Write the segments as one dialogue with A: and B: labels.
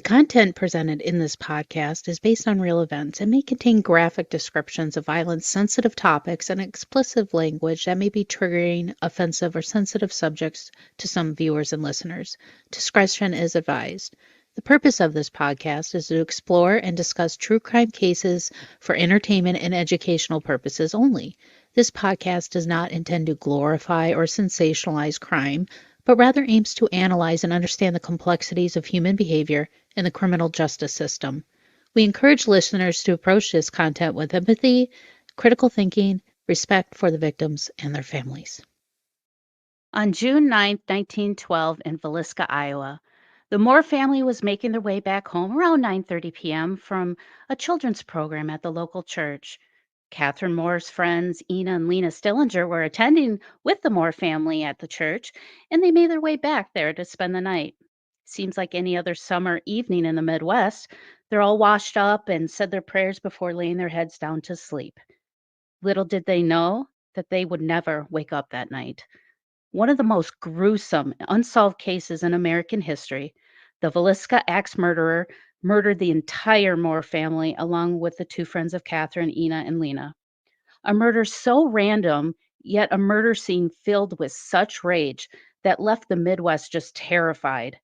A: content presented in this podcast is based on real events and may contain graphic descriptions of violence, sensitive topics, and explicit language that may be triggering, offensive, or sensitive subjects to some viewers and listeners. Discretion is advised. The purpose of this podcast is to explore and discuss true crime cases for entertainment and educational purposes only. This podcast does not intend to glorify or sensationalize crime, but rather aims to analyze and understand the complexities of human behavior in the criminal justice system. We encourage listeners to approach this content with empathy, critical thinking, respect for the victims and their families. On June 9, 1912, in Villisca, Iowa, the Moore family was making their way back home around 9:30 p.m. from a children's program at the local church. Katherine Moore's friends, Ina and Lena Stillinger, were attending with the Moore family at the church, and they made their way back there to spend the night. Seems like any other summer evening in the Midwest. They're all washed up and said their prayers before laying their heads down to sleep. Little did they know that they would never wake up that night. One of the most gruesome unsolved cases in American history, the Villisca Axe Murderer murdered the entire Moore family along with the two friends of Katherine, Ina, and Lena. A murder so random, yet a murder scene filled with such rage that left the Midwest just terrified.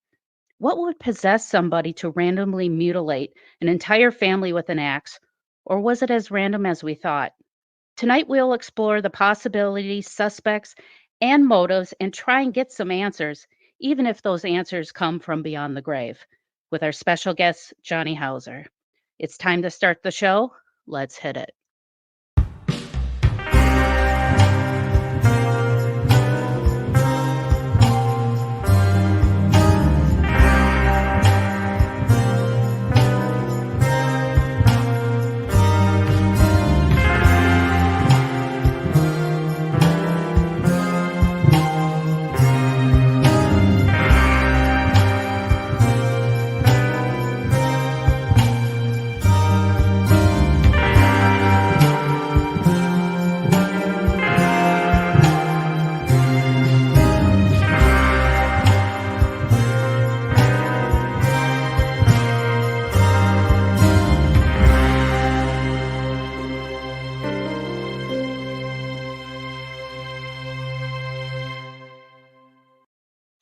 A: What would possess somebody to randomly mutilate an entire family with an axe? Or was it as random as we thought? Tonight we'll explore the possibilities, suspects, and motives and try and get some answers, even if those answers come from beyond the grave, with our special guest, Johnny Hauser. It's time to start the show. Let's hit it.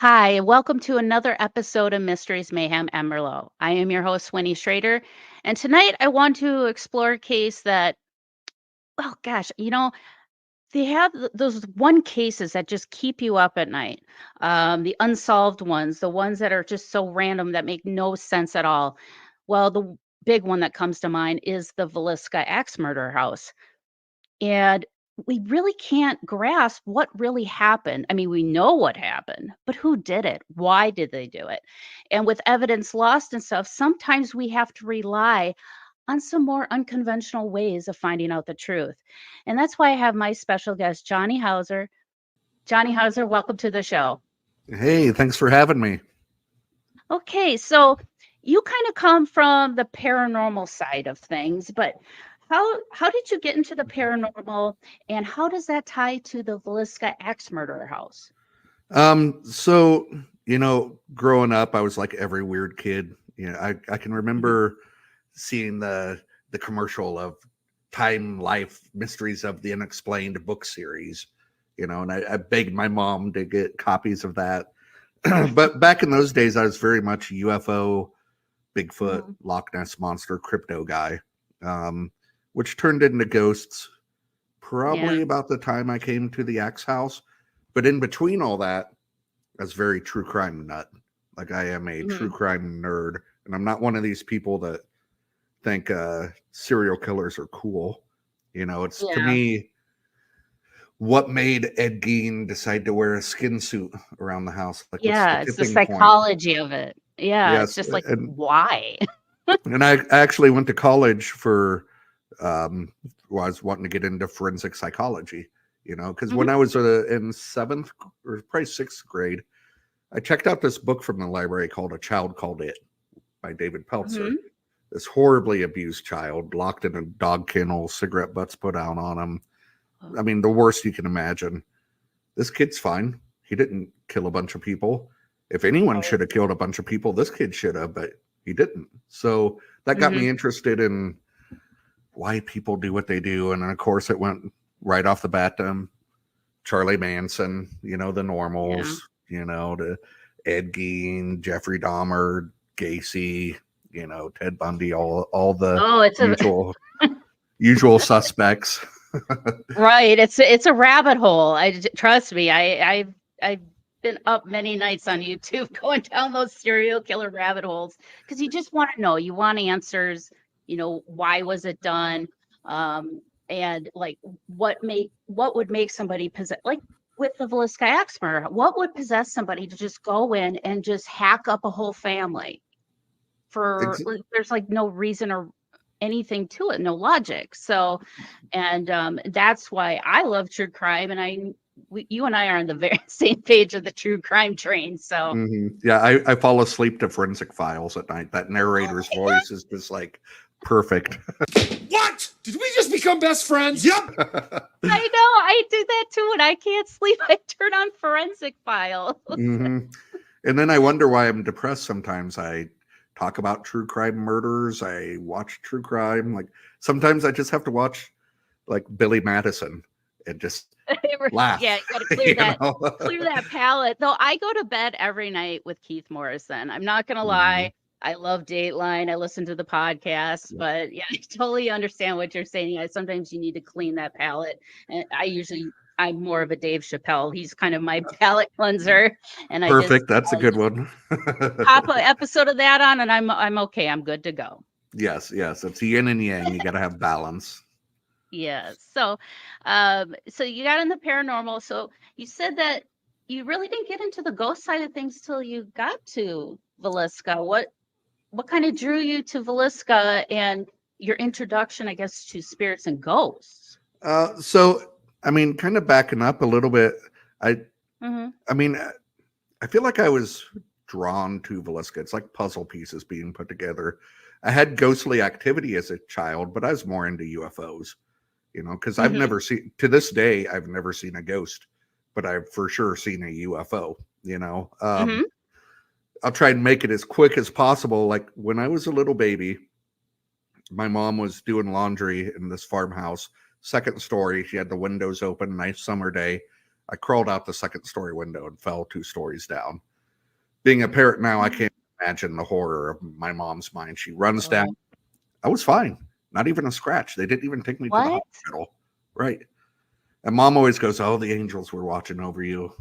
A: Hi, and welcome to another episode of Mysteries, Mayhem Merlot. I am your host, Winnie Schrader, and tonight I want to explore a case that, oh gosh, they have those one cases that just keep you up at night. The unsolved ones, the ones that are just so random that make no sense at all. Well, the big one that comes to mind is the Villisca Axe Murderer house. And we really can't grasp what really happened. I mean, we know what happened, but who did it? Why did they do it? And with evidence lost and stuff, sometimes we have to rely on some more unconventional ways of finding out the truth. And that's why I have my special guest, Johnny Hauser. Johnny Hauser, welcome to the show.
B: Hey, thanks for having me.
A: Okay, so you kind of come from the paranormal side of things, but how did you get into the paranormal, and how does that tie to the Villisca Axe Murderer house?
B: So, growing up, I was like every weird kid. I can remember seeing the commercial of Time Life Mysteries of the Unexplained book series, and I begged my mom to get copies of that. But back in those days, I was very much UFO, Bigfoot, Loch Ness Monster, crypto guy. Which turned into ghosts probably about the time I came to the Axe House. But in between all that, I was very true crime nut. Like, I am a true crime nerd. And I'm not one of these people that think serial killers are cool. It's to me, what made Ed Gein decide to wear a skin suit around the house? Like,
A: it's the psychology of it. Yeah, it's just like, why?
B: And I actually went to college for... I was wanting to get into forensic psychology, because when I was in 7th or probably 6th grade, I checked out this book from the library called A Child Called It by David Peltzer. This horribly abused child locked in a dog kennel, cigarette butts put out on him. I mean, the worst you can imagine. This kid's fine. He didn't kill a bunch of people. If anyone should have killed a bunch of people, this kid should have, but He didn't. So that got
A: Mhm.
B: me interested in why people do what they do. And then, of course, it went right off the bat to Charlie Manson, the
A: Yeah.
B: normals, to Ed Gein, Jeffrey Dahmer, Gacy, Ted Bundy, all the
A: Oh, it's a
B: usual suspects.
A: right. It's a rabbit hole. Trust me. I've been up many nights on YouTube going down those serial killer rabbit holes because you just want to know. You want answers. Why was it done? And like what would make somebody possess, like with the Villisca Axe murder, what would possess somebody to just go in and just hack up a whole family
B: Ex-
A: there's like no reason or anything to it, no logic. So, and that's why I love true crime, and you and I are on the very same page of the true crime train. So,
B: Yeah, I fall asleep to Forensic Files at night. That narrator's voice is just like perfect.
C: What? Did we just become best friends? Yep.
A: I know I do that too. When I can't sleep, I turn on Forensic Files.
B: And then I wonder why I'm depressed sometimes. I talk about true crime murders. I watch true crime. Like sometimes I just have to watch like Billy Madison and just laugh.
A: Yeah, you gotta clear that palate. Though I go to bed every night with Keith Morrison. I'm not gonna lie. I love Dateline. I listen to the podcast, but yeah, I totally understand what you're saying. Sometimes you need to clean that palate. And I'm more of a Dave Chappelle. He's kind of my palate cleanser. And
B: Perfect. That's a good one.
A: Pop an episode of that on, and I'm okay. I'm good to go.
B: Yes. It's yin and yang. You got to have balance.
A: Yeah. So you got in the paranormal. So you said that you really didn't get into the ghost side of things till you got to Villisca. What kind of drew you to Villisca and your introduction, I guess, to spirits and ghosts?
B: So I mean, kind of backing up a little bit. I mean, I feel like I was drawn to Villisca. It's like puzzle pieces being put together. I had ghostly activity as a child, but I was more into UFOs, because I've never seen, to this day, I've never seen a ghost, but I've for sure seen a UFO, I'll try and make it as quick as possible. Like when I was a little baby, my mom was doing laundry in this farmhouse, second story. She had the windows open, nice summer day. I crawled out the second story window and fell 2 stories down. Being a parent now, I can't imagine the horror of my mom's mind. She runs down. I was fine. Not even a scratch. They didn't even take me to the hospital. Right. And mom always goes, "Oh, the angels were watching over you."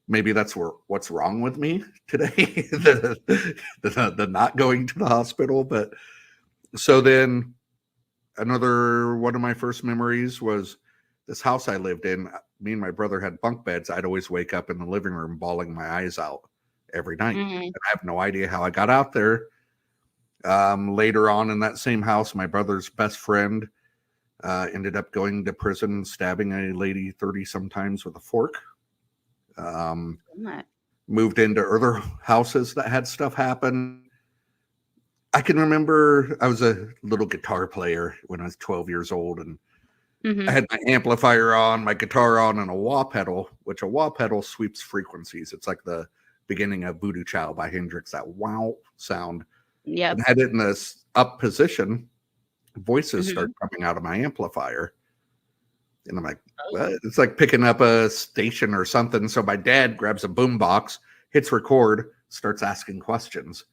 B: Maybe that's what's wrong with me today, the not going to the hospital. But so then another one of my first memories was this house I lived in. Me and my brother had bunk beds. I'd always wake up in the living room bawling my eyes out every night. And I have no idea how I got out there. Later on in that same house, my brother's best friend ended up going to prison, stabbing a lady 30 sometimes with a fork. Moved into other houses that had stuff happen. I can remember I was a little guitar player when I was 12 years old, and I had my amplifier on, my guitar on, and a wah pedal, which a wah pedal sweeps frequencies. It's like the beginning of Voodoo Child by Hendrix, that wow sound.
A: Yeah.
B: And had it in this up position, voices start coming out of my amplifier. And I'm like, what? It's like picking up a station or something. So my dad grabs a boombox, hits record, starts asking questions.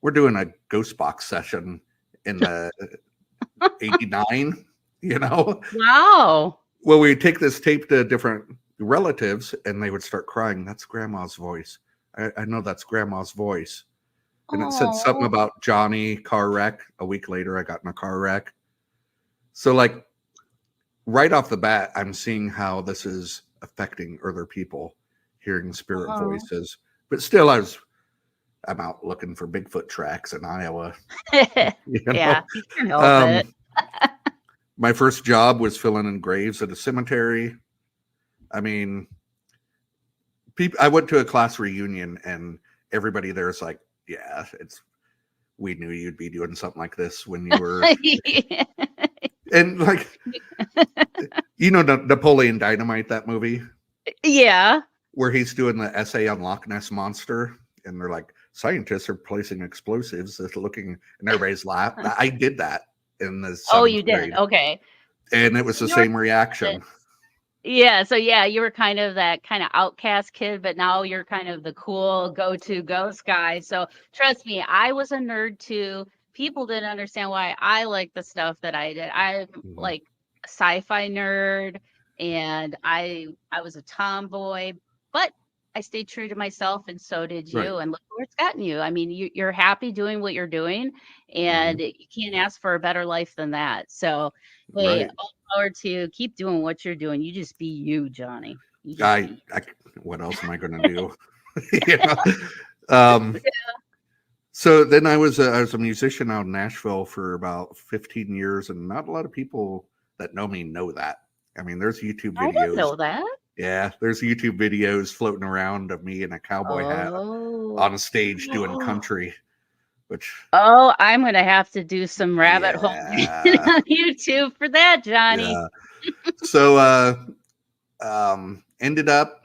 B: We're doing a ghost box session in the 89, Wow. Well, we take this tape to different relatives and they would start crying. That's grandma's voice. I know that's grandma's voice. And it said something about Johnny car wreck. A week later, I got in a car wreck. So like right off the bat, I'm seeing how this is affecting other people, hearing spirit voices. But still, I'm out looking for Bigfoot tracks in Iowa.
A: Yeah, you can help it.
B: My first job was filling in graves at a cemetery. I mean, I went to a class reunion and everybody there's like, yeah, we knew you'd be doing something like this when you were. And like, Napoleon Dynamite, that movie?
A: Yeah.
B: Where he's doing the essay on Loch Ness Monster. And they're like, scientists are placing explosives that's looking, and everybody's laughing. I did that in the
D: Oh,
B: 7th
D: you did.
B: grade,
D: Okay.
B: and it was the
D: You were
B: same reaction.
D: Yeah, so yeah, you were kind of that kind of outcast kid, but now you're kind of the cool go-to ghost guy. So trust me, I was a nerd too. People didn't understand why I liked the stuff that I did. I'm
B: Mhm.
D: like a sci-fi nerd, and I was a tomboy, but I stayed true to myself, and so did
B: Right.
D: you. And look where it's gotten you. I mean, you're happy doing what you're doing,
B: Mhm.
D: and you can't ask for a better life than that. So hey,
B: Right.
D: all power to you. Keep doing what you're doing. You just be you, Johnny. You just
B: I,
D: be
B: I what else am I going to do? You know? Um, so then I was a musician out in Nashville for about 15 years, and not a lot of people that know me know that. I mean, there's YouTube
D: I didn't
B: videos.
D: know that.
B: Yeah, there's YouTube videos floating around of me in a cowboy hat
D: Oh.
B: on a stage doing country, which
D: Oh, I'm gonna have to do some rabbit hole
B: yeah,
D: on YouTube for that, Johnny.
B: yeah. So ended up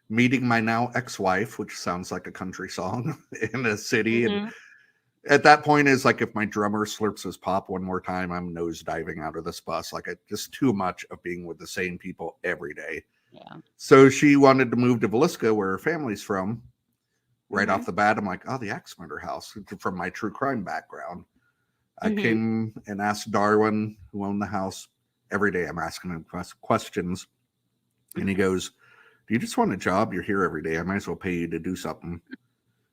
B: meeting my now ex-wife, which sounds like a country song, in a city. And
D: Mhm.
B: at that point is like if my drummer slurps his pop one more time, I'm nose diving out of this bus. Like just too much of being with the same people every day.
D: Yeah.
B: So she wanted to move to Villisca, where her family's from. Right
D: Mhm.
B: off the bat, I'm like, oh, the Axe Murder house, from my true crime background. I
D: Mhm.
B: came and asked Darwin, who owned the house, every day. I'm asking him questions. And he goes, do you just want a job? You're here every day. I might as well pay you to do something.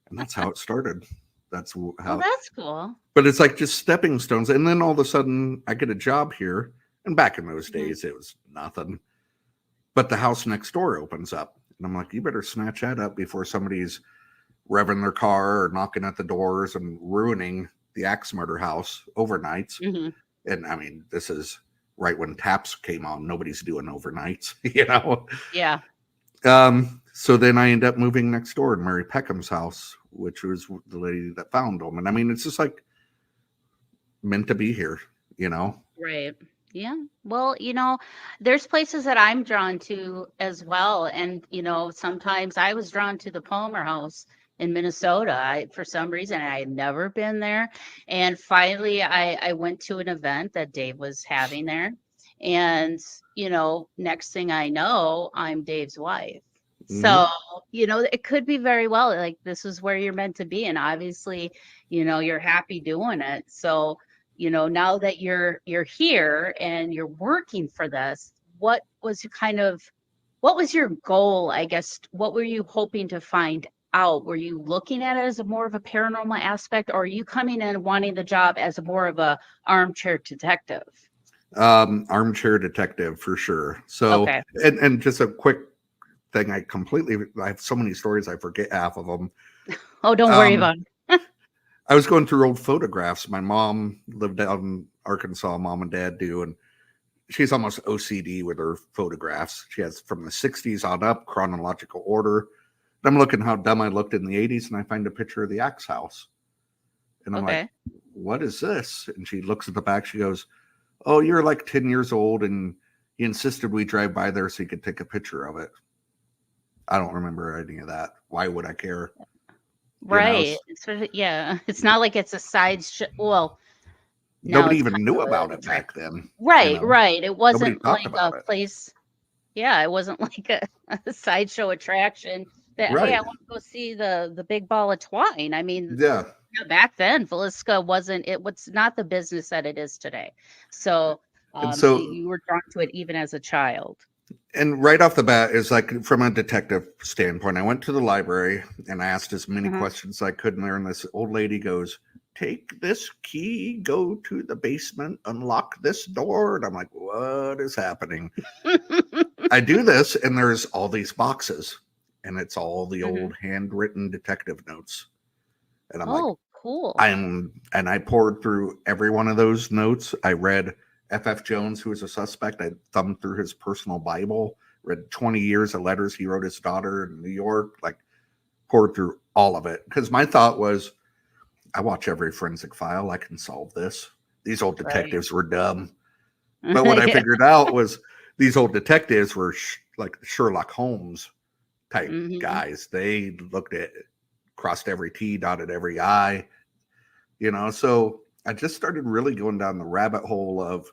B: And that's how it started. That's
D: Oh,
B: how,
D: that's cool.
B: but it's like just stepping stones. And then all of a sudden, I get a job here. And back in those
D: Mhm.
B: days, it was nothing. But the house next door opens up. And I'm like, you better snatch that up before somebody's revving their car or knocking at the doors and ruining the Axe Murder house overnights.
D: Mhm.
B: And I mean, this is right when taps came on. Nobody's doing overnights, you know?
D: Yeah.
B: So then I end up moving next door to Mary Peckham's house, which was the lady that found them. And I mean, it's just like meant to be here, you know?
D: Right. Yeah. Well, there's places that I'm drawn to as well. And, sometimes I was drawn to the Palmer House in Minnesota. For some reason, I had never been there. And finally, I went to an event that Dave was having there. And, next thing I know, I'm Dave's wife.
B: Mm-hmm.
D: So, it could be very well like this is where you're meant to be. And obviously, you're happy doing it. So, now that you're here and you're working for this, what was your goal, I guess? What were you hoping to find out? Were you looking at it as a more of a paranormal aspect, or are you coming in wanting the job as a more of a armchair detective?
B: Armchair detective for sure. So,
D: Okay.
B: and just a quick thing, I have so many stories, I forget half of them.
D: Oh, don't worry about it.
B: I was going through old photographs. My mom lived out in Arkansas, mom and dad do, and she's almost OCD with her photographs. She has from the 60s on up, chronological order. And I'm looking how dumb I looked in the 80s, and I find a picture of the Axe House. And I'm like,
D: Okay.
B: what is this? And she looks at the back. She goes, oh, you're like 10 years old, and you insisted we drive by there so you could take a picture of it. I don't remember any of that. Why would I care?
D: Right. Yeah. It's not like it's a side show. Well, now
B: Nobody
D: it's
B: even
D: kind
B: knew
D: of
B: about
D: a
B: it
D: trend.
B: back then.
D: Right, right. It
B: Nobody
D: wasn't
B: talked
D: like a
B: about it.
D: place. Yeah, it wasn't like a sideshow attraction that, hey, I
B: Right.
D: want to go see the big ball of twine. I mean,
B: Yeah.
D: back then, Villisca it was not the business that it is today. So,
B: And
D: so
B: so,
D: you were drawn to it even as a child.
B: and right off the bat is like from a detective standpoint, I went to the library and I asked as many
D: Uh-huh.
B: questions as I could in there. And this old lady goes, take this key, go to the basement, unlock this door. And I'm like, what is happening? I do this, and there's all these boxes, and it's all the
D: Mhm.
B: old handwritten detective notes. And I'm like,
D: Oh, cool.
B: and I poured through every one of those notes. I read F.F. Jones, who was a suspect. I thumbed through his personal Bible, read 20 years of letters he wrote his daughter in New York, like poured through all of it. Because my thought was, I watch every forensic file. I can solve this. These old
D: Right.
B: detectives were dumb. But what I
D: Yeah.
B: figured out was these old detectives were like Sherlock Holmes type
D: Mhm.
B: guys. They looked at crossed every T, dotted every I, so I just started really going down the rabbit hole of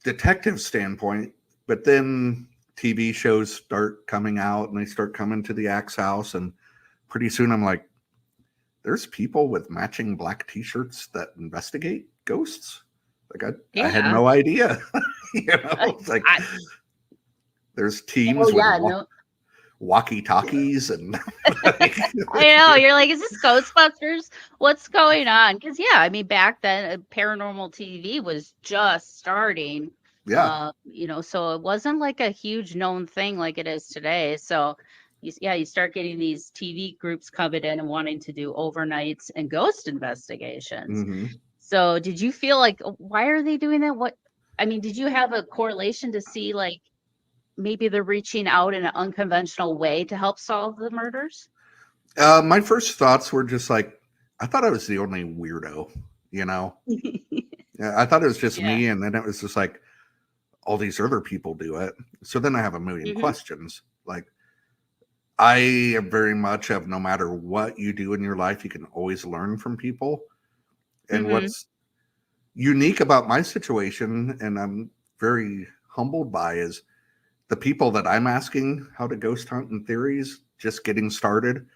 B: detective standpoint, but then TV shows start coming out and they start coming to the Axe House, and pretty soon I'm like, there's people with matching black t-shirts that investigate ghosts. Like I had no idea. It's like there's teams with walkie-talkies and
D: I know, you're like, is this Ghostbusters? What's going on? Because I mean, back then paranormal TV was just starting. So it wasn't like a huge known thing like it is today. So you start getting these TV groups coming in and wanting to do overnights and ghost investigations.
B: Mm-hmm.
D: So did you feel like, why are they doing that? Did you have a correlation to see like maybe they're reaching out in an unconventional way to help solve the murders?
B: My first thoughts were just like, I thought I was the only weirdo, I thought it was just me. And then it was just like, all these other people do it. So then I have a million questions. Like, I am very much of, no matter what you do in your life, you can always learn from people. And what's unique about my situation, and I'm very humbled by, is the people that I'm asking how to ghost hunt and theories, just getting started.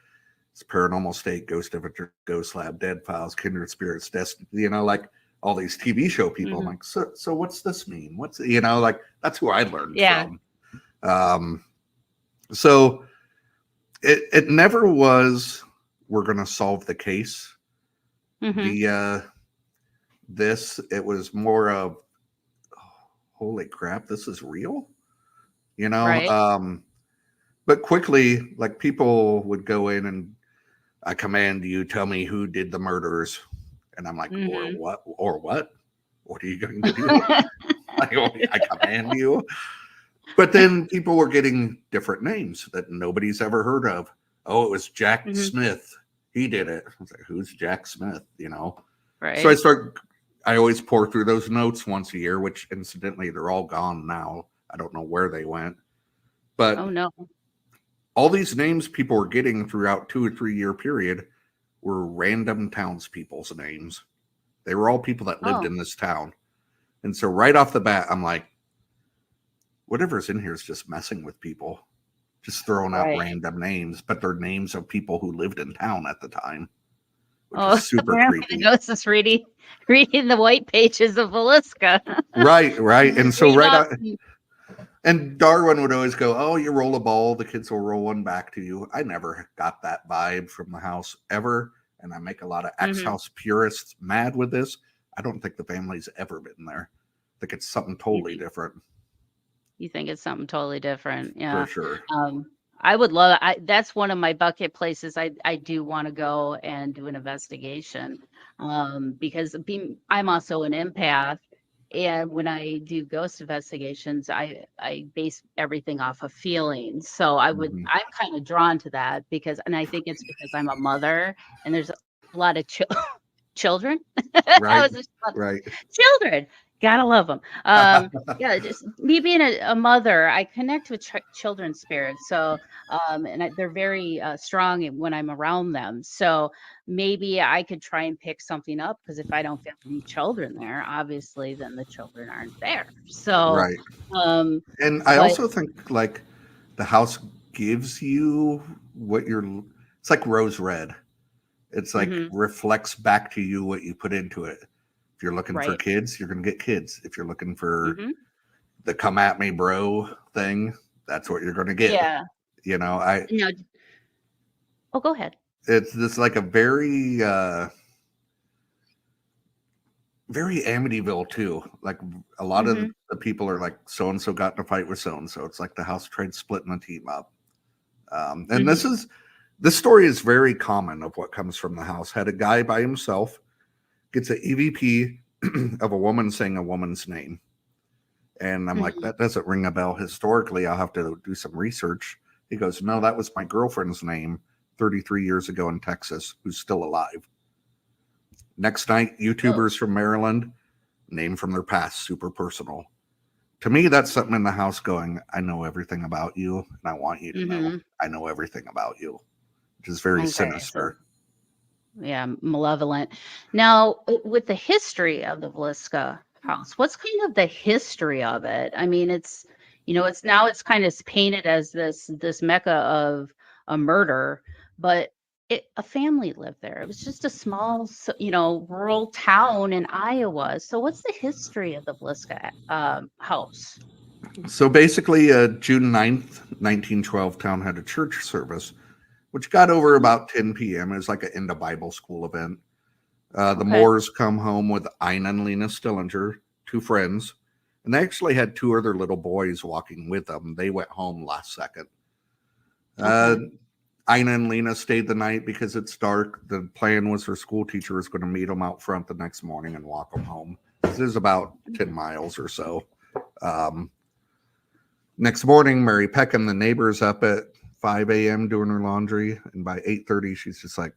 B: It's Paranormal State, Ghost Adventure, Ghost Lab, Dead Files, Kindred Spirits, Destiny, like all these TV show people. I'm like, so what's this mean? What's, like, that's who I learned from. So it never was, we're going to solve the case. It was more of, holy crap, this is real,
D: Right.
B: But quickly, like, people would go in and, I command you, tell me who did the murders. And I'm like, or what? What are you going to do? I command you. But then people were getting different names that nobody's ever heard of. Oh, it was Jack Smith. He did it. I was like, who's Jack Smith?
D: Right.
B: So I always pour through those notes once a year, which incidentally, they're all gone now. I don't know where they went. But
D: oh no,
B: all these names people were getting throughout 2 or 3 year period were random townspeople's names. They were all people that lived in this town. And so right off the bat, I'm like, whatever's in here is just messing with people, just throwing out random names, but they're names of people who lived in town at the time, which is super creepy.
D: Ghosts reading the white pages of Villisca.
B: Right. And so and Darwin would always go, oh, you roll a ball, the kids will roll one back to you. I never got that vibe from the house ever. And I make a lot of Axe House purists mad with this. I don't think the family's ever been there. I think it's something totally different.
D: You think it's something totally different. Yeah.
B: For sure.
D: I would love it. That's one of my bucket places. I do want to go and do an investigation because I'm also an empath. And when I do ghost investigations, I base everything off of feelings. So I'm kind of drawn to that and I think it's because I'm a mother and there's a lot of children.
B: Right.
D: Children. Gotta love them. Just me being a mother, I connect with children's spirits. So, they're very strong when I'm around them. So maybe I could try and pick something up because if I don't feel any children there, obviously, then the children aren't there. So,
B: and I also think like the house gives you it's like rose red. It's like reflects back to you what you put into it. If you're looking for kids, you're going to get kids. If you're looking for the come at me bro thing, that's what you're going to get.
D: Yeah. Go ahead.
B: It's this like a very, very Amityville too. Like a lot of the people are like, so-and-so got in a fight with so-and-so. It's like the house tried splitting the team up. And this story is very common of what comes from the house. Had a guy by himself, gets an EVP of a woman saying a woman's name. And I'm like, that doesn't ring a bell historically. I'll have to do some research. He goes, no, that was my girlfriend's name 33 years ago in Texas, who's still alive. Next night, YouTubers from Maryland, name from their past, super personal. To me, that's something in the house going, I know everything about you, and I want you to know I know everything about you. which is very
D: Okay, so
B: sinister.
D: yeah, malevolent. Now, with the history of the Villisca house, what's kind of the history of it? I mean, it's kind of painted as this mecca of a murder, but a family lived there. It was just a small, rural town in Iowa. So, what's the history of the Villisca house?
B: So basically, June 9th, 1912, town had a church service, which got over about 10 p.m. It was like an end of Bible school event. The
D: Okay.
B: Moores come home with Ina and Lena Stillinger, two friends, and they actually had two other little boys walking with them. They went home last second.
D: Okay.
B: Ina and Lena stayed the night because it's dark. The plan was her school teacher was going to meet them out front the next morning and walk them home. This is about 10 miles or so. Next morning, Mary Peckham, the neighbor, is up at 5 a.m. doing her laundry, and by 8:30, she's just like,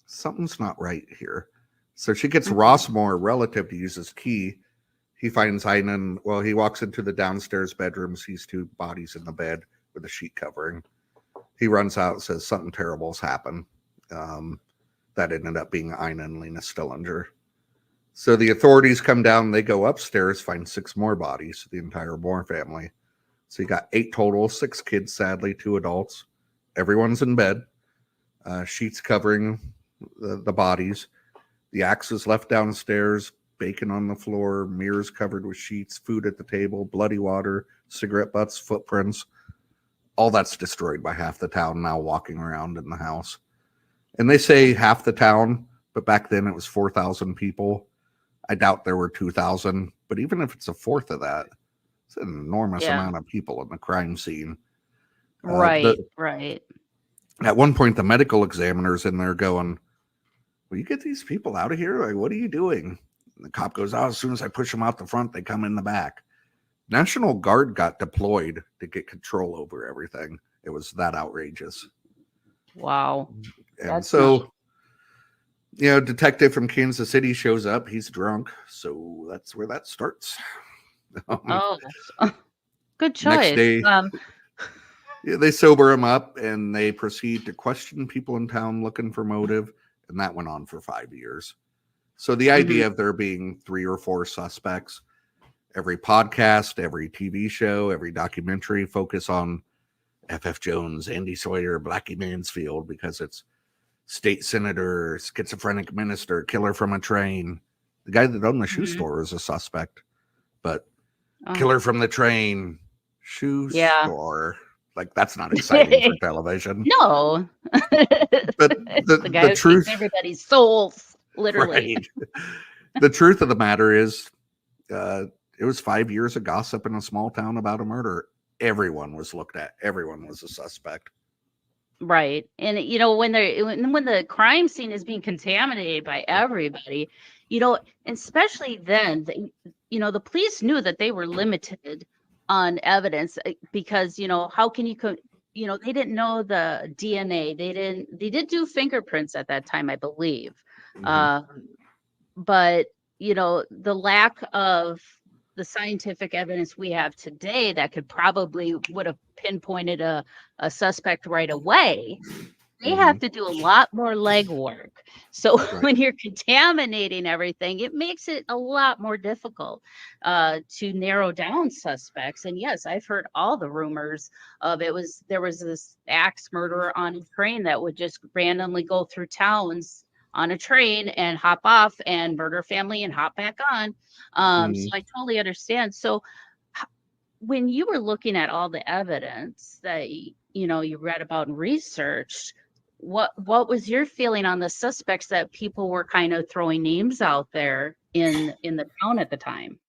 B: something's not right here. So she gets Ross Moore, a relative, to use his key. He finds Ina, and he walks into the downstairs bedroom, sees two bodies in the bed with a sheet covering. He runs out and says something terrible has happened. That ended up being Ina and Lena Stillinger. So the authorities come down, they go upstairs, find 6 more bodies, the entire Moore family. So you got 8 total, 6 kids, sadly, 2 adults. Everyone's in bed. Sheets covering the bodies. The axe is left downstairs, bacon on the floor, mirrors covered with sheets, food at the table, bloody water, cigarette butts, footprints. All that's destroyed by half the town now walking around in the house. And they say half the town, but back then it was 4,000 people. I doubt there were 2,000, but even if it's a fourth of that, it's an enormous amount of people in the crime scene.
D: Right.
B: At one point, the medical examiner's in there going, will you get these people out of here? Like, what are you doing? And the cop goes, as soon as I push them out the front, they come in the back. National Guard got deployed to get control over everything. It was that outrageous.
D: Wow.
B: And
D: That's
B: so, detective from Kansas City shows up. He's drunk. So that's where that starts.
D: Good choice.
B: Next day, they sober him up and they proceed to question people in town looking for motive. And that went on for 5 years. So the idea of there being 3 or 4 suspects, every podcast, every TV show, every documentary focus on F.F. Jones, Andy Sawyer, Blackie Mansfield, because it's state senator, schizophrenic minister, killer from a train. The guy that owned the shoe store is a suspect, but killer from the train, shoe store. Like, that's not exciting for television.
D: No.
B: But
D: the guy
B: the truth,
D: takes everybody's souls, literally.
B: Right. The truth of the matter is, it was 5 years of gossip in a small town about a murder. Everyone was looked at. Everyone was a suspect.
D: Right. And when the crime scene is being contaminated by everybody, especially then, the police knew that they were limited on evidence because, how can you they didn't know the DNA. They did do fingerprints at that time, I believe. But, the lack of the scientific evidence we have today that could probably would have pinpointed a suspect right away. They have to do a lot more legwork. So when you're contaminating everything, it makes it a lot more difficult to narrow down suspects. And yes, I've heard all the rumors of there was this axe murderer on a train that would just randomly go through towns on a train and hop off and murder family and hop back on. So I totally understand. So when you were looking at all the evidence that you read about and researched, what was your feeling on the suspects that people were kind of throwing names out there in the town at the time?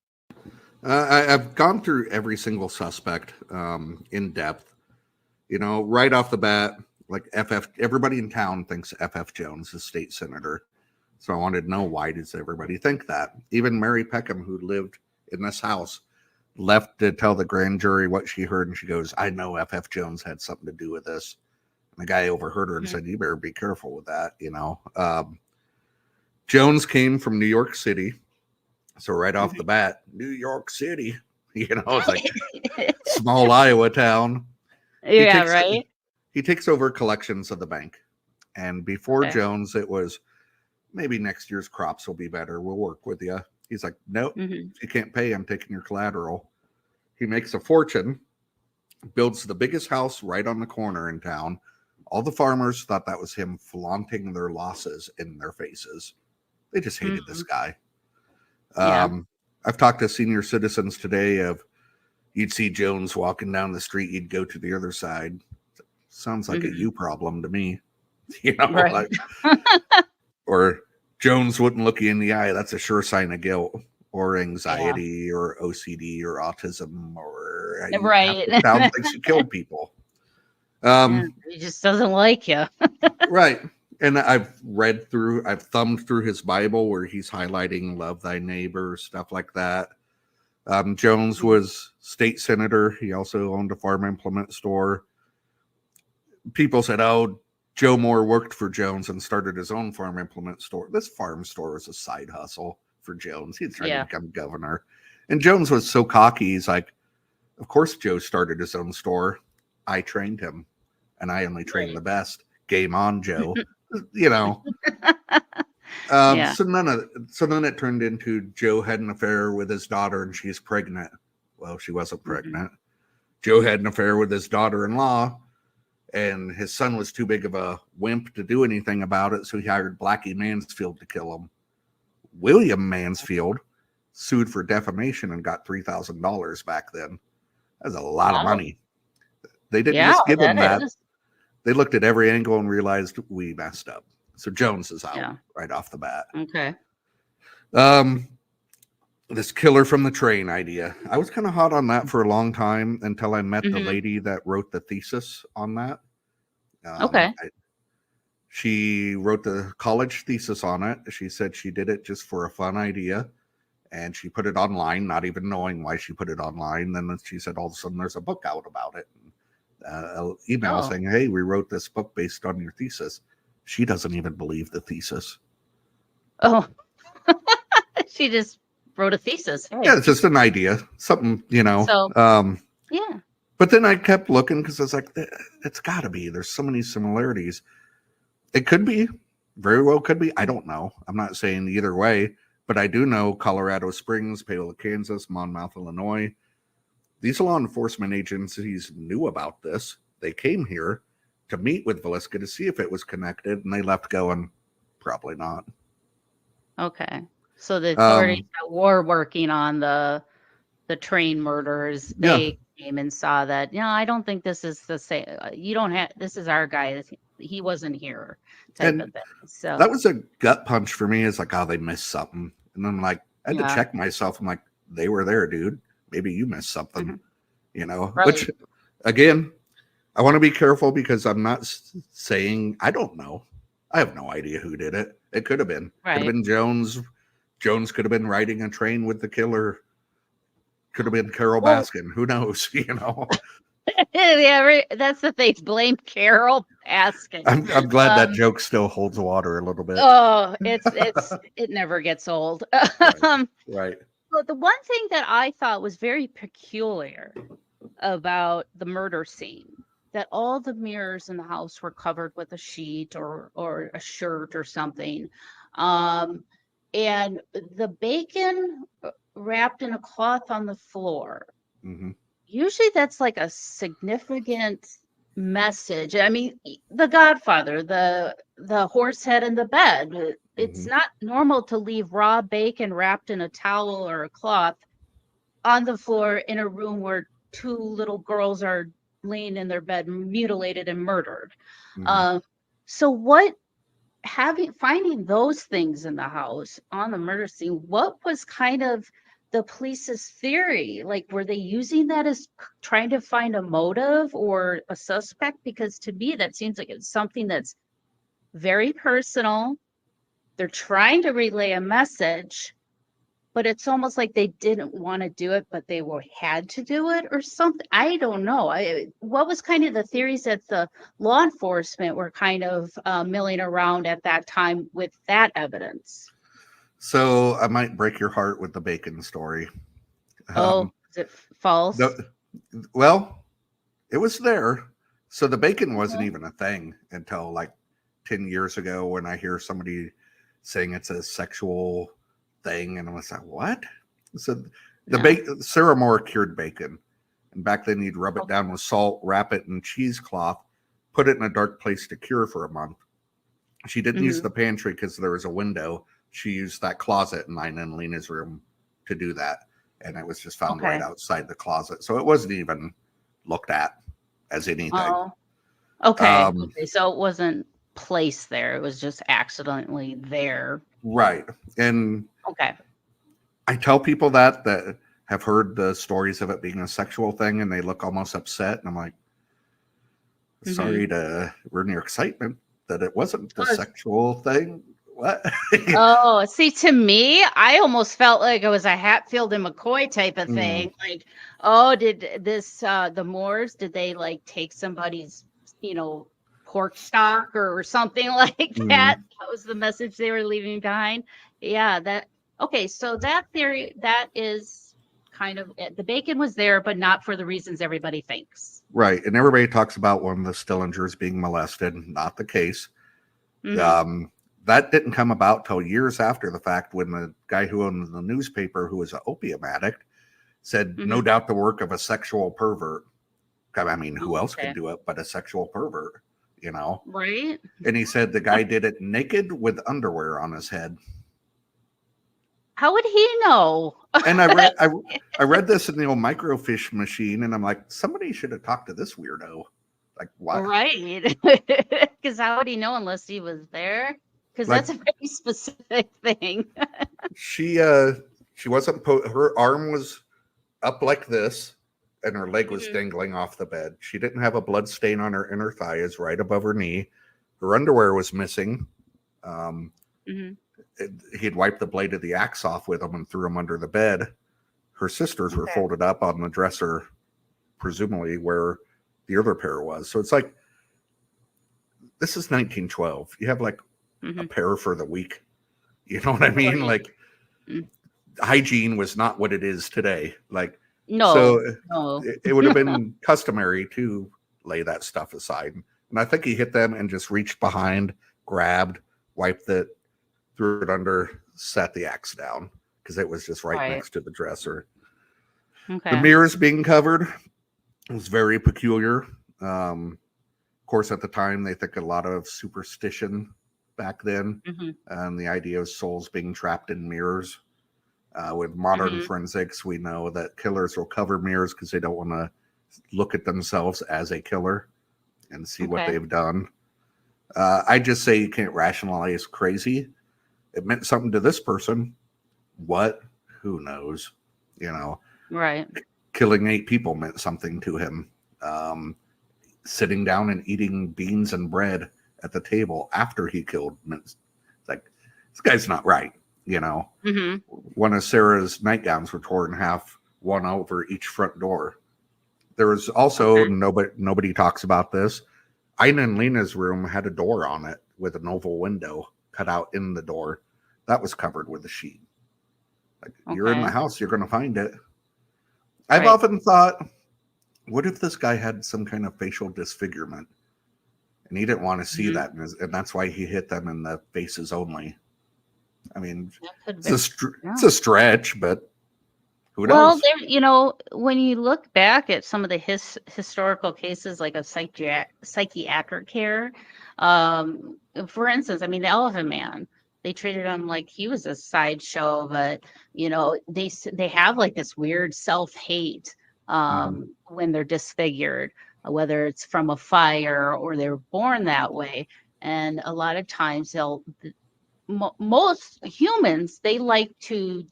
B: I've gone through every single suspect in depth. Right off the bat, like everybody in town thinks F.F. Jones is state senator. So I wanted to know, why does everybody think that? Even Mary Peckham, who lived in this house, left to tell the grand jury what she heard, and she goes, I know F.F. Jones had something to do with this. And the guy overheard her and said, you better be careful with that. Jones came from New York City. So right off the bat, New York City, it's like small Iowa town.
D: Yeah, right.
B: He takes over collections of the bank. And before
D: Okay.
B: Jones, it was maybe next year's crops will be better. We'll work with you. He's like, nope,
D: Mm-hmm.
B: if you can't pay, I'm taking your collateral. He makes a fortune, builds the biggest house right on the corner in town. All the farmers thought that was him flaunting their losses in their faces. They just hated this guy.
D: Yeah.
B: I've talked to senior citizens today of you'd see Jones walking down the street, you'd go to the other side. Sounds like a you problem to me. You know,
D: Right.
B: or Jones wouldn't look you in the eye. That's a sure sign of guilt or anxiety or OCD or autism or
D: Right.
B: sounds like she killed people.
D: He just doesn't like you.
B: Right. And I've thumbed through his Bible where he's highlighting love thy neighbor, stuff like that. Jones was state senator. He also owned a farm implement store. People said, oh, Joe Moore worked for Jones and started his own farm implement store. This farm store was a side hustle for Jones. He was trying to become governor. And Jones was so cocky. He's like, of course, Joe started his own store. I trained him, and I only trained the best. Game on, Joe. You know. So then it turned into Joe had an affair with his daughter, and she's pregnant. Well, she wasn't pregnant. Joe had an affair with his daughter-in-law, and his son was too big of a wimp to do anything about it, so he hired Blackie Mansfield to kill him. William Mansfield sued for defamation and got $3,000 back then. That's a lot of money. They didn't just give him that. They looked at every angle and realized we messed up. So Jones is out right off the bat.
D: Okay.
B: This killer from the train idea. I was kind of hot on that for a long time until I met the lady that wrote the thesis on that. She wrote the college thesis on it. She said she did it just for a fun idea. And she put it online, not even knowing why she put it online. Then she said all of a sudden there's a book out about it. Email saying, hey, we wrote this book based on your thesis. She doesn't even believe the thesis.
D: Oh, she just wrote a thesis. Hey.
B: Yeah, it's just an idea. Something, you know.
D: So, yeah.
B: But then I kept looking because I was like, it's got to be. There's so many similarities. It could be. Very well could be. I don't know. I'm not saying either way. But I do know Colorado Springs, Paola, Kansas, Monmouth, Illinois. These law enforcement agencies knew about this. They came here to meet with Villisca to see if it was connected, and they left going, probably not.
D: Okay. So the authorities that were working on the train murders, they came and saw that, I don't think this is the same. You don't have, this is our guy. He wasn't here type of thing. So
B: that was a gut punch for me. It's like, oh, they missed something. And I'm like, I had to check myself. I'm like, they were there, dude. Maybe you missed something, you know, which again, I want to be careful because I'm not saying, I don't know. I have no idea who did it. It could have been. Could have been Jones. Jones could have been riding a train with the killer. Could have been Carol Baskin. Who knows? You know.
D: That's the thing. Blame Carol Baskin.
B: I'm glad that joke still holds water a little bit.
D: Oh, it never gets old.
B: Right.
D: Well, the one thing that I thought was very peculiar about the murder scene, that all the mirrors in the house were covered with a sheet or a shirt or something. And the bacon wrapped in a cloth on the floor. Usually that's like a significant message. I mean, The Godfather, the horse head in the bed. It's not normal to leave raw bacon wrapped in a towel or a cloth on the floor in a room where two little girls are laying in their bed, mutilated and murdered. So finding those things in the house on the murder scene, what was kind of the police's theory? Like, were they using that as trying to find a motive or a suspect? Because to me, that seems like it's something that's very personal. They're trying to relay a message, but it's almost like they didn't want to do it, but they had to do it or something. I don't know. What was kind of the theories that the law enforcement were kind of milling around at that time with that evidence?
B: So I might break your heart with the bacon story.
D: Is it false?
B: Well, it was there. So the bacon wasn't even a thing until like 10 years ago when I hear somebody saying it's a sexual thing, and I was like, what? So Sarah Moore cured bacon, and back then you'd rub it down with salt, wrap it in cheesecloth, put it in a dark place to cure for a month. She didn't use the pantry because there was a window. She used that closet in mine and Lena's room to do that, and it was just found right outside the closet, so it wasn't even looked at as anything.
D: Oh, okay. So it wasn't placed there; it was just accidentally there.
B: Right. And I tell people that have heard the stories of it being a sexual thing, and they look almost upset, and I'm like, sorry to ruin your excitement that it wasn't a sexual thing. What?
D: Oh, see, to me, I almost felt like it was a Hatfield and McCoy type of thing. Like, oh, did this the Moors, did they like take somebody's, pork stock or something like that? That was the message they were leaving behind. Yeah, so that theory, that is kind of the bacon was there, but not for the reasons everybody thinks.
B: Right. And everybody talks about one of the Stillingers being molested. Not the case. That didn't come about till years after the fact, when the guy who owned the newspaper, who was an opium addict, said, no doubt the work of a sexual pervert. I mean, who else could do it but a sexual pervert,
D: Right.
B: And he said the guy did it naked with underwear on his head.
D: How would he know?
B: And I read this in the old microfiche machine, and I'm like, somebody should have talked to this weirdo. Like, why?
D: Right. Because how would he know unless he was there? Because that's a very specific thing.
B: She wasn't, her arm was up like this, and her leg was dangling off the bed. She didn't have a blood stain on her inner thigh, is right above her knee. Her underwear was missing. He'd wiped the blade of the axe off with them and threw them under the bed. Her sisters were folded up on the dresser, presumably where the other pair was. So it's like, this is 1912. You have like a pair for the week. You know what I mean? Like, hygiene was not what it is today. Like, so it would have been customary to lay that stuff aside. And I think he hit them and just reached behind, grabbed, wiped it, threw it under, set the axe down, because it was just right next to the dresser. The mirrors being covered was very peculiar. Of course, at the time, they think a lot of superstition back then, and the idea of souls being trapped in mirrors. With modern forensics, we know that killers will cover mirrors because they don't want to look at themselves as a killer and see what they've done. I just say you can't rationalize crazy. It meant something to this person. What? Who knows?
D: Right.
B: Killing 8 people meant something to him. Sitting down and eating beans and bread at the table after he killed meant, like, this guy's not right. One of Sarah's nightgowns were torn in half, one over each front door. There was also, nobody talks about this, Ina and Lena's room had a door on it with an oval window cut out in the door. That was covered with a sheet. Like, you're in the house, you're going to find it. I've often thought, what if this guy had some kind of facial disfigurement and he didn't want to see that, and that's why he hit them in the faces only? I mean, it's a stretch, but who knows?
D: Well, when you look back at some of the historical cases, like a psychiatric care, for instance, I mean, the Elephant Man, they treated him like he was a sideshow, but they have like this weird self-hate when they're disfigured, whether it's from a fire or they were born that way, and a lot of times most humans, they like to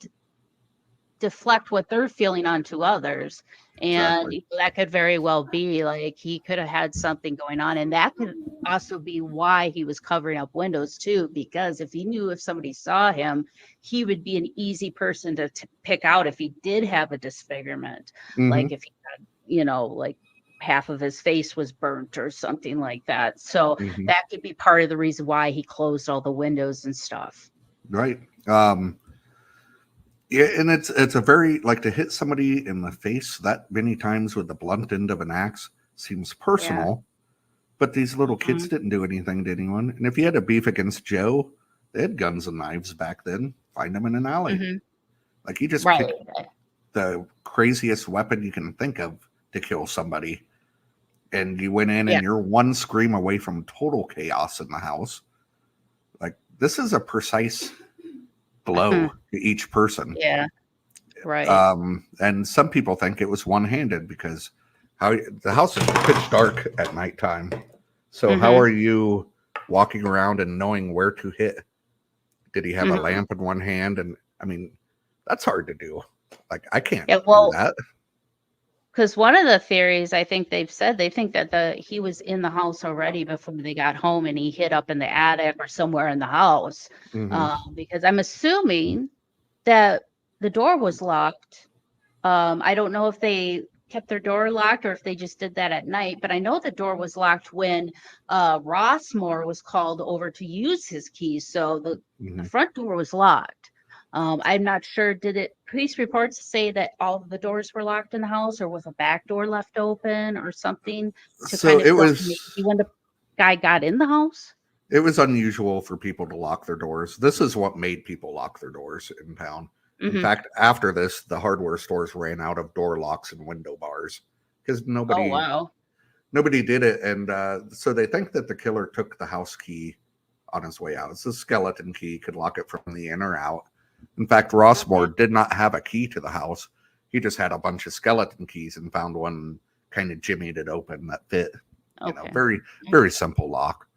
D: deflect what they're feeling onto others, and that could very well be like he could have had something going on, and that could also be why he was covering up windows too, because if he knew if somebody saw him, he would be an easy person to pick out if he did have a disfigurement, like if he had, like half of his face was burnt or something like that. So that could be part of the reason why he closed all the windows and stuff.
B: Right. Yeah, and it's a very, like, to hit somebody in the face that many times with the blunt end of an axe seems personal, But these little kids didn't do anything to anyone. And if you had a beef against Joe, they had guns and knives back then. Find them in an alley. Like you just picked the craziest weapon you can think of to kill somebody. And you went in and you're one scream away from total chaos in the house. Like this is a precise blow to each person.
D: Yeah. Right.
B: And some people think it was one-handed because the house is pitch dark at nighttime. So how are you walking around and knowing where to hit? Did he have a lamp in one hand? And I mean, that's hard to do. Like I can't do that.
D: Because one of the theories I think they've said, they think that he was in the house already before they got home and he hid up in the attic or somewhere in the house. Because I'm assuming that the door was locked. I don't know if they kept their door locked or if they just did that at night, but I know the door was locked when Rossmore was called over to use his keys. So the front door was locked. I'm not sure. Did police reports say that all of the doors were locked in the house, or was a back door left open or something?
B: So it was
D: when the guy got in the house.
B: It was unusual for people to lock their doors. This is what made people lock their doors in town. In fact, after this, the hardware stores ran out of door locks and window bars because nobody did it. And so they think that the killer took the house key on his way out. It's a skeleton key, could lock it from the in or out. In fact, Rossmore did not have a key to the house. He just had a bunch of skeleton keys and found one, kind of jimmied it open that fit. You know, very, very simple lock.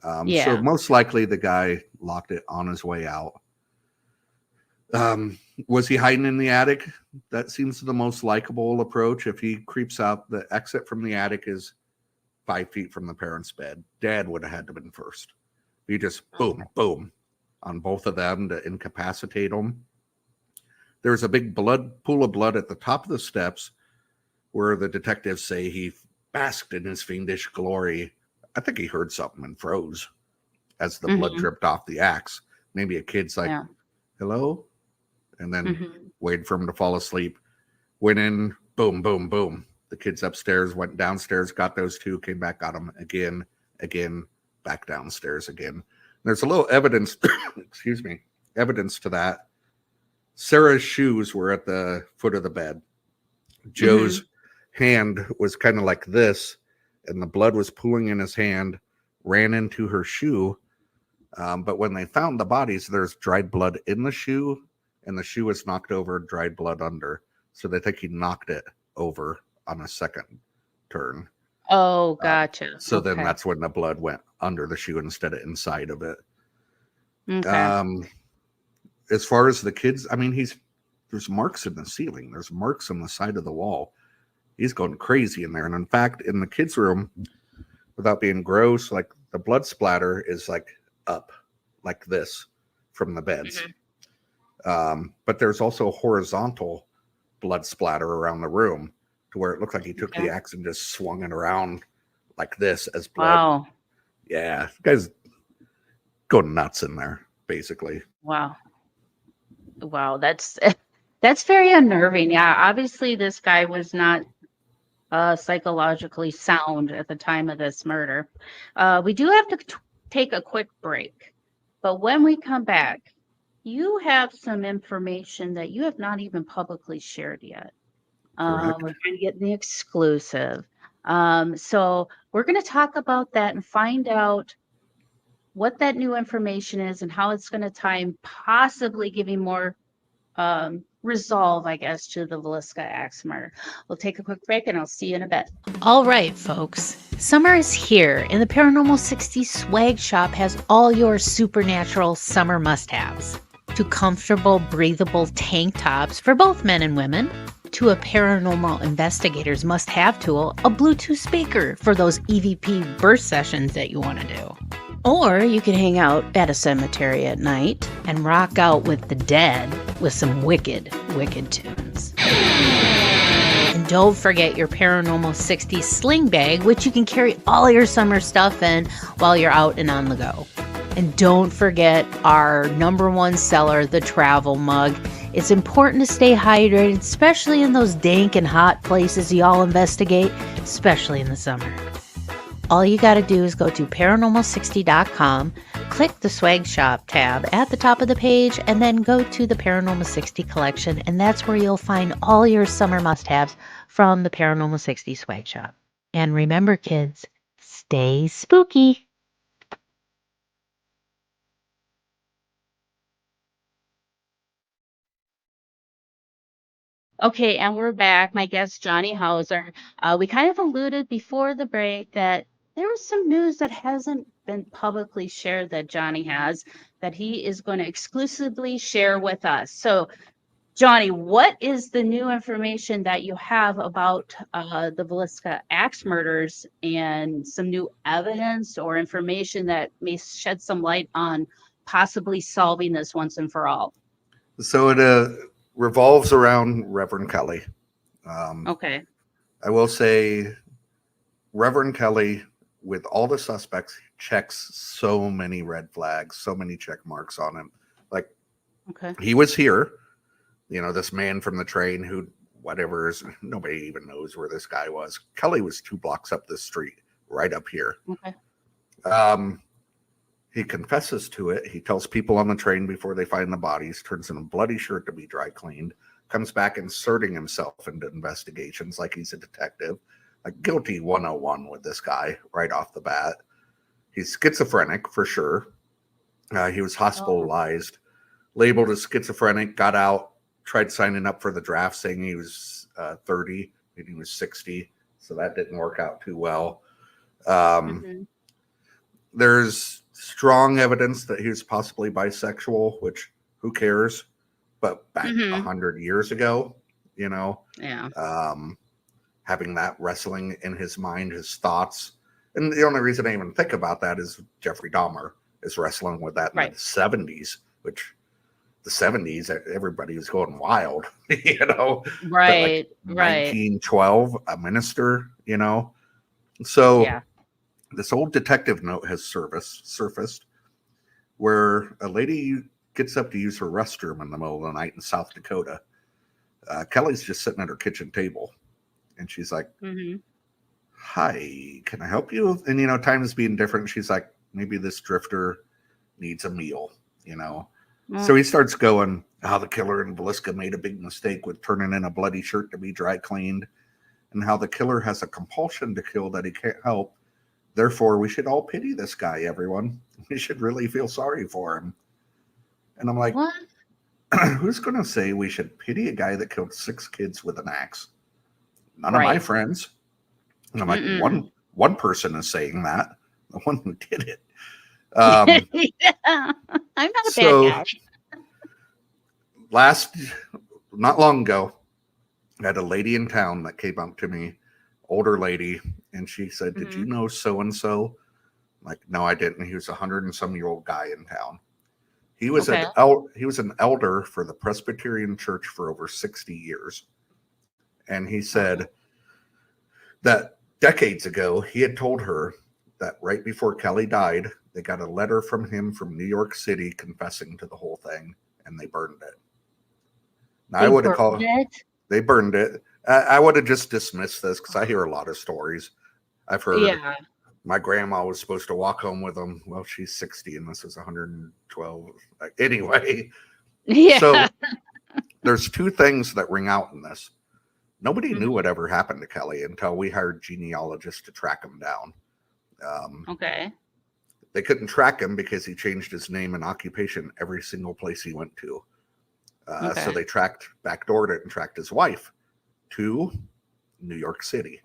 B: So most likely the guy locked it on his way out. Was he hiding in the attic? That seems the most likable approach. If he creeps out, the exit from the attic is 5 feet from the parents' bed. Dad would have had to been first. He just boom, boom on both of them to incapacitate them. There's a big pool of blood at the top of the steps where the detectives say he basked in his fiendish glory. I think he heard something and froze as the blood dripped off the axe. Maybe a kid's like, hello? And then waited for him to fall asleep. Went in, boom, boom, boom. The kids upstairs, went downstairs, got those two, came back, got them again, back downstairs again. There's a little evidence, evidence to that. Sarah's shoes were at the foot of the bed. Joe's hand was kind of like this, and the blood was pooling in his hand, ran into her shoe. But when they found the bodies, there's dried blood in the shoe, and the shoe was knocked over, dried blood under. So they think he knocked it over on a second turn.
D: Oh, gotcha.
B: So then that's when the blood went under the shoe instead of inside of it. As far as the kids, I mean, there's marks in the ceiling. There's marks on the side of the wall. He's going crazy in there. And in fact, in the kids' room, without being gross, like the blood splatter is like up like this from the beds. But there's also horizontal blood splatter around the room to where it looked like he took the axe and just swung it around like this as blood.
D: Wow.
B: Yeah. The guy's going nuts in there, basically.
D: Wow. That's very unnerving. Yeah. Obviously this guy was not psychologically sound at the time of this murder. We do have to take a quick break, but when we come back, you have some information that you have not even publicly shared yet. We're trying to get the exclusive. So we're going to talk about that and find out what that new information is and how it's going to tie in, possibly giving more resolve, I guess, to the Villisca Axe murder. We'll take a quick break and I'll see you in a bit.
A: All right, folks. Summer is here, and the Paranormal 60 Swag Shop has all your supernatural summer must-haves. To comfortable, breathable tank tops for both men and women, to a paranormal investigator's must-have tool, a Bluetooth speaker for those EVP burst sessions that you want to do. Or you can hang out at a cemetery at night and rock out with the dead with some wicked, wicked tunes. And don't forget your Paranormal 60 sling bag, which you can carry all your summer stuff in while you're out and on the go. And don't forget our #1 seller, the travel mug. It's important to stay hydrated, especially in those dank and hot places y'all investigate, especially in the summer. All you got to do is go to paranormal60.com, click the swag shop tab at the top of the page, and then go to the Paranormal 60 collection, and that's where you'll find all your summer must-haves from the Paranormal 60 swag shop. And remember, kids, stay spooky.
D: Okay, and we're back. My guest, Johnny Hauser. We kind of alluded before the break that there was some news that hasn't been publicly shared that Johnny has that he is going to exclusively share with us. So, Johnny, what is the new information that you have about the Villisca Axe murders and some new evidence or information that may shed some light on possibly solving this once and for all?
B: So it revolves around Reverend Kelly.
D: Okay.
B: I will say Reverend Kelly, with all the suspects, checks so many red flags, so many check marks on him. Like,
D: Okay.
B: he was here, this man from the train who, whatever, is nobody even knows where this guy was. Kelly was 2 blocks up the street, right up here.
D: Okay.
B: He confesses to it. He tells people on the train before they find the bodies, turns in a bloody shirt to be dry cleaned, comes back inserting himself into investigations like he's a detective. Like, guilty 101 with this guy right off the bat. He's schizophrenic for sure. He was hospitalized, labeled as schizophrenic, got out, tried signing up for the draft saying he was 30 and he was 60. So that didn't work out too well. There's strong evidence that he was possibly bisexual, which who cares? But back 100 years ago, having that wrestling in his mind, his thoughts. And the only reason I even think about that is Jeffrey Dahmer is wrestling with that in the 70s, which the 70s, everybody was going wild,
D: Right,
B: but like 1912, a minister, So this old detective note has surfaced where a lady gets up to use her restroom in the middle of the night in South Dakota. Kelly's just sitting at her kitchen table. And she's like, hi, can I help you? And, time is being different. She's like, maybe this drifter needs a meal, So he starts going, how the killer in Villisca made a big mistake with turning in a bloody shirt to be dry cleaned, and how the killer has a compulsion to kill that he can't help. Therefore, we should all pity this guy, everyone. We should really feel sorry for him. And I'm like,
D: what?
B: Who's going to say we should pity a guy that killed 6 kids with an axe? None of my friends. And I'm like, one person is saying that, the one who did it.
D: I'm not a bad guy.
B: Not long ago, I had a lady in town that came up to me, older lady, and she said, did you know so-and-so? I'm like, no, I didn't. He was 100-and-some-year-old guy in town. He was an elder for the Presbyterian Church for over 60 years. And he said that decades ago, he had told her that right before Kelly died, they got a letter from him from New York City confessing to the whole thing, and they burned it. Now, I would have called it. They burned it. I would have just dismissed this because I hear a lot of stories. I've heard my grandma was supposed to walk home with him. Well, she's 60 and this is 112. Anyway, so there's 2 things that ring out in this. Nobody knew what ever happened to Kelly until we hired genealogists to track him down. They couldn't track him because he changed his name and occupation every single place he went to. So they backdoored it and tracked his wife to New York City.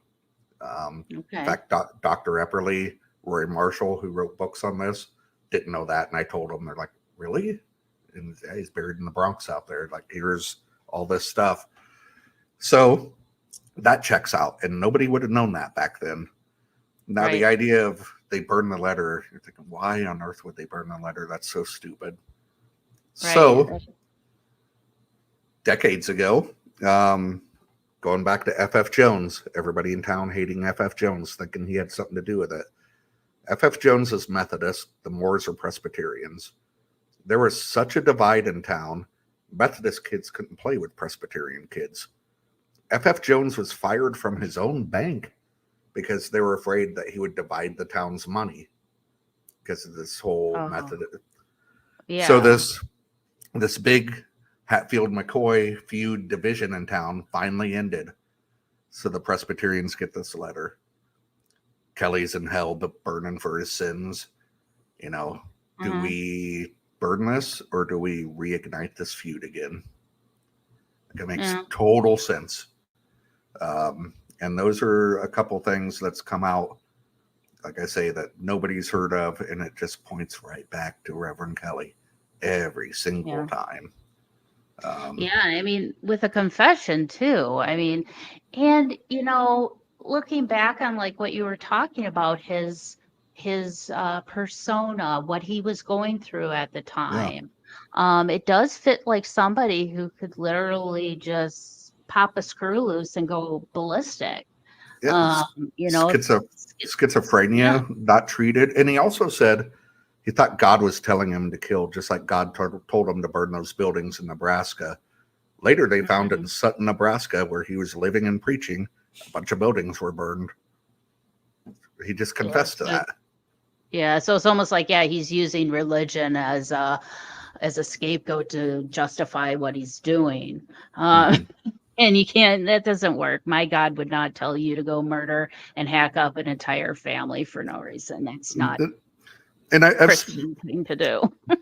B: In fact, Dr. Epperly, Roy Marshall, who wrote books on this, didn't know that. And I told them, they're like, really? And he's buried in the Bronx out there. Like, here's all this stuff. So that checks out. And nobody would have known that back then. Now, the idea of they burned the letter, you're thinking, why on earth would they burn the letter? That's so stupid. So decades ago, going back to F.F. Jones, everybody in town hating F.F. Jones, thinking he had something to do with it. F.F. Jones is Methodist. The Moores are Presbyterians. There was such a divide in town, Methodist kids couldn't play with Presbyterian kids. F.F. Jones was fired from his own bank because they were afraid that he would divide the town's money because of this whole method. So
D: Yeah.
B: this big Hatfield McCoy feud division in town finally ended. So the Presbyterians get this letter. Kelly's in hell, but burning for his sins. You know, do we burn this or do we reignite this feud again? It makes total sense. And those are a couple things that's come out, like I say, that nobody's heard of, and it just points right back to Reverend Kelly every single time.
D: Yeah, I mean, with a confession too. I mean, and you know, looking back on like what you were talking about, his persona, what he was going through at the time. It does fit like somebody who could literally just pop a screw loose and go ballistic.
B: Yeah,
D: You know,
B: schizophrenia not treated. And he also said he thought God was telling him to kill, just like God told him to burn those buildings in Nebraska. Later, they found in Sutton, Nebraska, where he was living and preaching, a bunch of buildings were burned. He just confessed to that.
D: Yeah, so it's almost like, he's using religion as a scapegoat to justify what he's doing. And you can't, that doesn't work. My God would not tell you to go murder and hack up an entire family for no reason. That's not
B: a
D: Christian thing to do.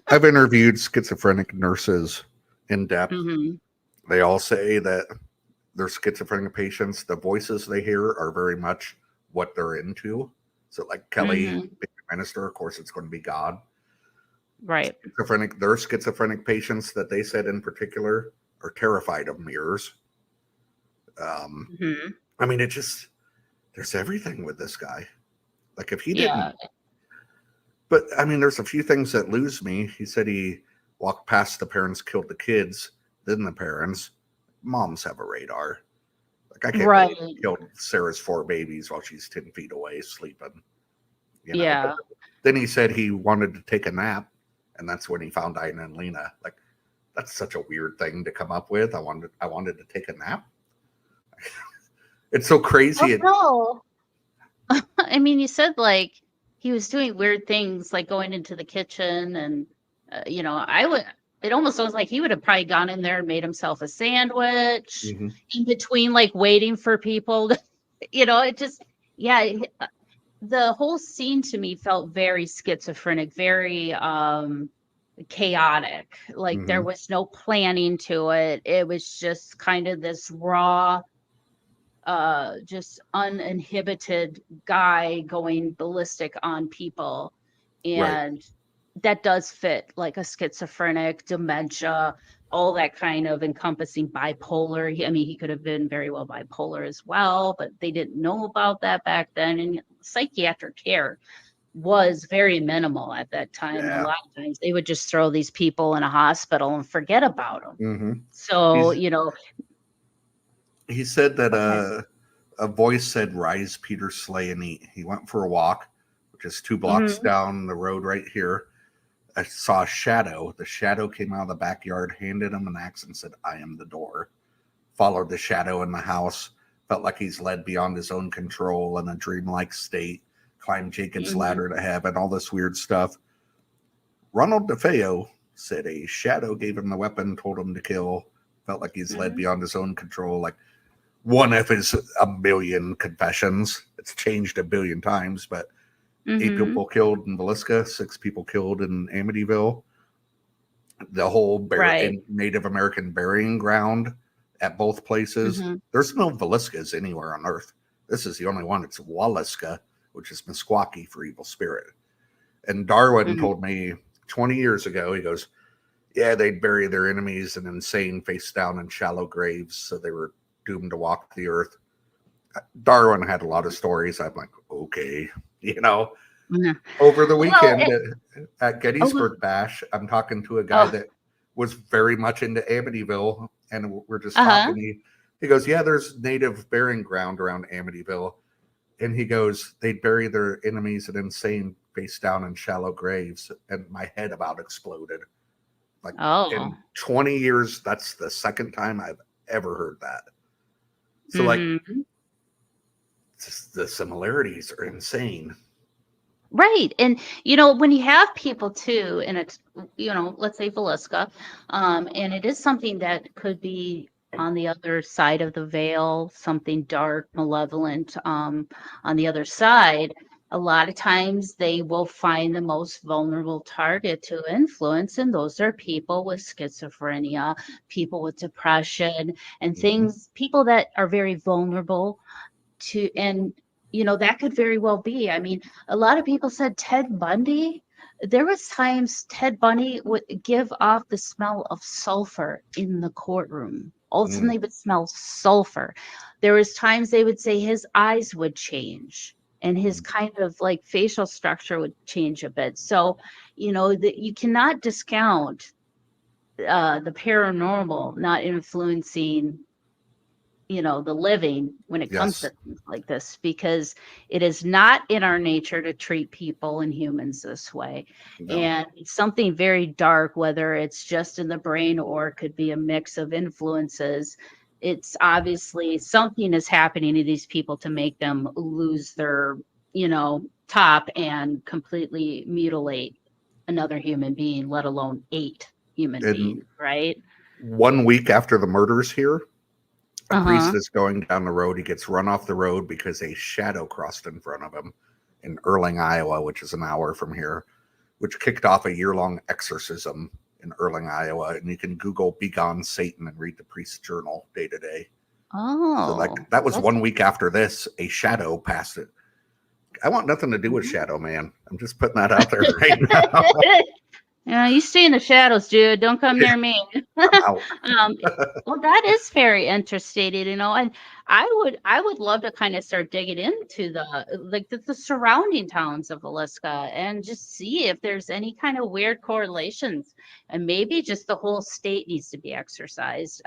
B: I've interviewed schizophrenic nurses in depth. They all say that their schizophrenic patients, the voices they hear are very much what they're into. So like Kelly, being a minister, of course, it's going to be God.
D: Right.
B: Their schizophrenic patients that they said in particular are terrified of mirrors. I mean, it just, there's everything with this guy. Like if he didn't, but I mean, there's a few things that lose me. He said he walked past the parents, killed the kids, then the parents. Moms have a radar. Like I can't believe he killed Sarah's 4 babies while she's 10 feet away sleeping. You know? But then he said he wanted to take a nap, and that's when he found Dinah and Lena. Like that's such a weird thing to come up with. I wanted to take a nap. It's so crazy.
D: Oh, no. I mean, you said like he was doing weird things, like going into the kitchen, and you know, it almost was like he would have probably gone in there and made himself a sandwich in between, like waiting for people to, you know, it just, the whole scene to me felt very schizophrenic, very chaotic. Like there was no planning to it. It was just kind of this raw, just uninhibited guy going ballistic on people. And that does fit like a schizophrenic, dementia, all that kind of encompassing bipolar. I mean, he could have been very well bipolar as well, but they didn't know about that back then. And psychiatric care was very minimal at that time. A lot of times they would just throw these people in a hospital and forget about them. So, you know.
B: He said that a voice said, "Rise, Peter, slay and eat." He went for a walk, which is 2 blocks down the road right here. I saw a shadow. The shadow came out of the backyard, handed him an axe, and said, "I am the door." Followed the shadow in the house. Felt like he's led beyond his own control in a dreamlike state. Climbed Jacob's ladder to heaven, all this weird stuff. Ronald DeFeo said a shadow gave him the weapon, told him to kill. Felt like he's led beyond his own control. Like one of his 1 million confessions. It's changed 1 billion times, but 8 people killed in Villisca, 6 people killed in Amityville. The whole Native American burying ground at both places. There's no Villiscas anywhere on Earth. This is the only one. It's Waliska, which is Meskwaki for evil spirit. And Darwin told me 20 years ago, he goes, they'd bury their enemies in insane face down in shallow graves, so they were doomed to walk the earth. Darwin had a lot of stories. I'm like, okay, you know. Over the weekend at Gettysburg Bash, I'm talking to a guy that was very much into Amityville, and we're just talking. He goes, there's native burying ground around Amityville. And he goes, they'd bury their enemies in insane face down in shallow graves. And my head about exploded. Like in 20 years, that's the second time I've ever heard that. So like the similarities are insane.
D: Right. And, when you have people too, and it's, let's say Villisca, and it is something that could be on the other side of the veil, something dark, malevolent, on the other side, a lot of times they will find the most vulnerable target to influence, and those are people with schizophrenia, people with depression, and things, people that are very vulnerable to, and that could very well be. I mean, a lot of people said Ted Bundy. There was times Ted Bundy would give off the smell of sulfur in the courtroom. All of a sudden they would smell sulfur. There was times they would say his eyes would change and his kind of like facial structure would change a bit. So, you cannot discount the paranormal not influencing the living when it comes to things like this, because it is not in our nature to treat people and humans this way. No. And it's something very dark, whether it's just in the brain or it could be a mix of influences. It's obviously something is happening to these people to make them lose their, top and completely mutilate another human being, let alone 8 human beings, right?
B: 1 week after the murders here, a priest is going down the road. He gets run off the road because a shadow crossed in front of him in Erling, Iowa, which is an hour from here, which kicked off a year-long exorcism in Erling, Iowa. And you can Google "Begone Satan" and read the priest's journal day to day.
D: Oh,
B: so that was 1 week after this. A shadow passed it. I want nothing to do with Shadow Man. I'm just putting that out there right now.
D: Yeah, you stay in the shadows, dude. Don't come near me. Well, that is very interesting, and I would love to kind of start digging into the surrounding towns of Villisca and just see if there's any kind of weird correlations, and maybe just the whole state needs to be exercised.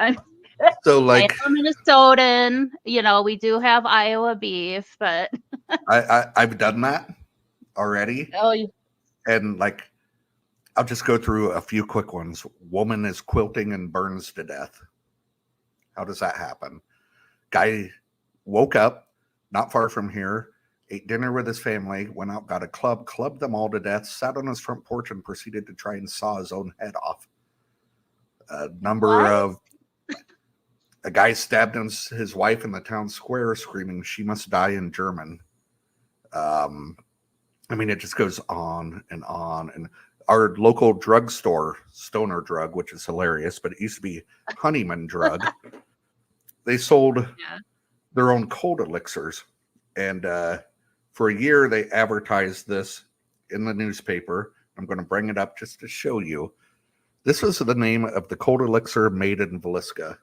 B: So, like,
D: I'm Minnesotan, we do have Iowa beef, but
B: I've done that already.
D: Oh,
B: and like, I'll just go through a few quick ones. Woman is quilting and burns to death. How does that happen? Guy woke up not far from here, ate dinner with his family, went out, got a club, clubbed them all to death, sat on his front porch and proceeded to try and saw his own head off. A guy stabbed his wife in the town square, screaming, "She must die," in German. It just goes on and on. And our local drugstore, Stoner Drug, which is hilarious, but it used to be Honeyman Drug. They sold their own cold elixirs. And for a year, they advertised this in the newspaper. I'm going to bring it up just to show you. This was the name of the cold elixir made in Villisca.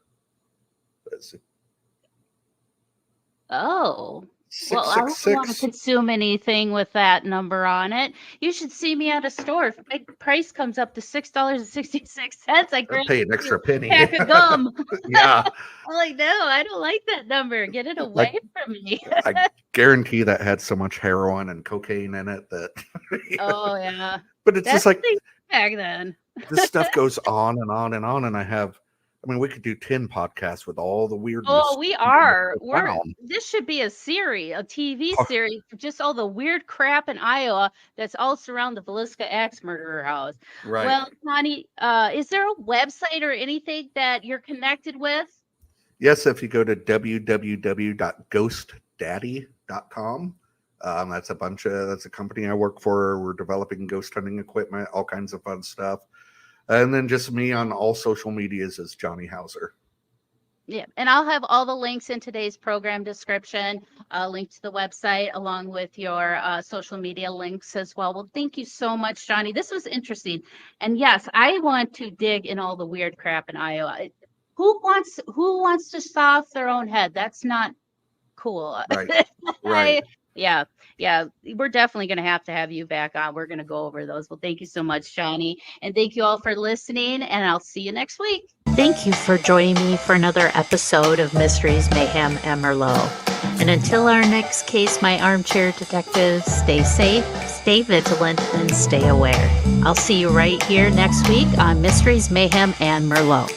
D: Oh. Well, I don't want to consume anything with that number on it. You should see me at a store. If my price comes up to $6.66, I
B: pay an extra penny.
D: Pack of gum.
B: Yeah.
D: I'm like, no, I don't like that number. Get it away from me.
B: I guarantee that had so much heroin and cocaine in it that.
D: Oh yeah.
B: But it's just like
D: back then.
B: This stuff goes on and on and on, and we could do 10 podcasts with all the weirdness.
D: Oh, we are. This should be a series, a TV series, for just all the weird crap in Iowa that's all surround the Villisca Axe Murderer house.
B: Right.
D: Well, Connie, is there a website or anything that you're connected with?
B: Yes, if you go to www.ghostdaddy.com. That's a company I work for. We're developing ghost hunting equipment, all kinds of fun stuff. And then just me on all social medias is Johnny Hauser.
D: Yeah, and I'll have all the links in today's program description, link to the website, along with your social media links as well. Well, thank you so much, Johnny. This was interesting. And yes, I want to dig in all the weird crap in Iowa. Who wants to saw off their own head? That's not cool.
B: Right. Right.
D: Yeah. We're definitely going to have you back on. We're going to go over those. Well, thank you so much, Johnny. And thank you all for listening. And I'll see you next week. Thank you for joining me for another episode of Mysteries, Mayhem, and Merlot. And until our next case, my armchair detectives, stay safe, stay vigilant, and stay aware. I'll see you right here next week on Mysteries, Mayhem, and Merlot.